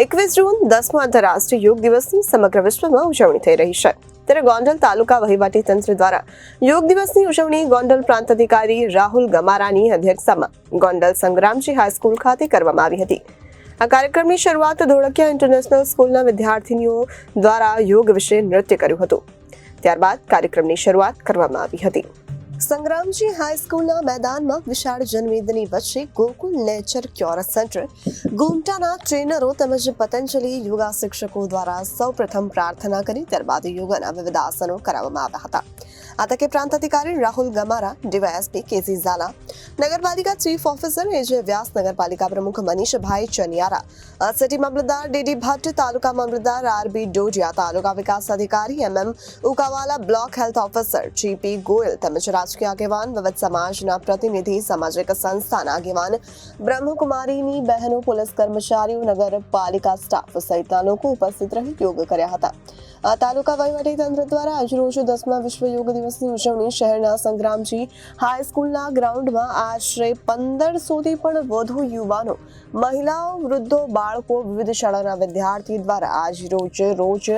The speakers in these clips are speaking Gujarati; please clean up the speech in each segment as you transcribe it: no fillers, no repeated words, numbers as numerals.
21 જૂન 10મો આંતરરાષ્ટ્રીય યોગ દિવસની સમગ્ર વિશ્વમાં ઉજવણી થઈ રહી છે. ત્યારે ગોંડલ તાલુકા વહીવટી તંત્ર દ્વારા યોગ દિવસની ઉજવણી ગોંડલ પ્રાંત અધિકારી રાહુલ ગમારાની અધ્યક્ષતામાં ગોંડલ સંગ્રામજી હાઈસ્કૂલ ખાતે કરવામાં આવી હતી. આ કાર્યક્રમની શરૂઆત ધોળકિયા ઇન્ટરનેશનલ સ્કૂલના વિદ્યાર્થીનીઓ દ્વારા યોગ વિશે નૃત્ય કર્યું હતું. ત્યારબાદ કાર્યક્રમની શરૂઆત કરવામાં આવી હતી. સંગ્રામજી હાઈસ્કૂલના મેદાનમાં વિશાળ જનમેદની વચ્ચે ગોકુલ નેચર ક્યોર સેન્ટર ગોમટાના ટ્રેનરો તેમજ પતંજલિ યોગા શિક્ષકો દ્વારા સૌપ્રથમ પ્રાર્થના કરી ત્યારબાદ યોગાના વિવિધ આસનો કરાવવામાં આવ્યા હતા. આ તકે પ્રાંત અધિકારી રાહુલ ગમારા, ડીવાયએસપી કેસી ઝાલા, નગરપાલિકા ચીફ ઓફિસર એજે વ્યાસ, નગરપાલિકા પ્રમુખ મનીષભાઈ ચનિયારા, સિટી મામલતદાર ડીડી ભટ્ટ, તાલુકા મામલતદાર આરબી ડોડિયા, તાલુકા વિકાસ અધિકારી MM Ukawala, block health officer GP Goyal તેમજ રાજકીય આગેવાન, વિવિધ સમાજના પ્રતિનિધિ, સામાજિક સંસ્થાના આગેવાન, બ્રહ્મકુમારીની બહેનો, પોલીસ કર્મચારીઓ, નગરપાલિકા સ્ટાફ સહિતના લોકો ઉપસ્થિત રહી યોગ કર્યા હતા. આ તાલુકા વહીવટી તંત્ર દ્વારા આજરોજ 10મા વિશ્વ યોગ દિવસની ઉજવણી શહેરના સંગ્રામજી હાઈસ્કૂલના ગ્રાઉન્ડમાં આશરે 1500થી પણ વધુ યુવાનો, મહિલાઓ, વૃદ્ધો, બાળકો, વિવિધ શાળાના વિદ્યાર્થી દ્વારા રોજ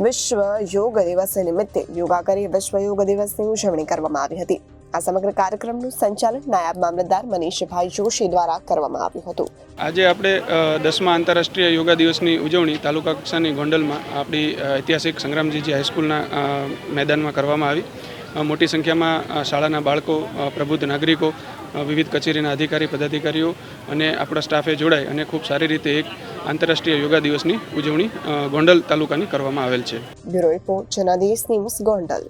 વિશ્વ યોગ દિવસ નિમિત્તે યોગા કરી વિશ્વ યોગ દિવસની ઉજવણી કરવામાં આવી હતી. આ સમગ્ર કાર્યક્રમનું સંચાલન નાયબ મામલતદાર મનીષભાઈ જોશી દ્વારા કરવામાં આવ્યું હતું. આજે આપણે 10મા આંતરરાષ્ટ્રીય યોગા દિવસની ઉજવણી તાલુકા કક્ષાની ગોંડલમાં આપણી ઐતિહાસિક સંગ્રામજી હાઈસ્કૂલના મેદાનમાં કરવામાં આવી. મોટી સંખ્યામાં શાળાના બાળકો, પ્રબુદ્ધ નાગરિકો, વિવિધ કચેરીના અધિકારી, પદાધિકારીઓ અને આપણા સ્ટાફે જોડાઈ અને ખૂબ સારી રીતે એક આંતરરાષ્ટ્રીય યોગા દિવસની ઉજવણી ગોંડલ તાલુકાની કરવામાં આવેલ છે. Bureau report Janadesh news, Gondal.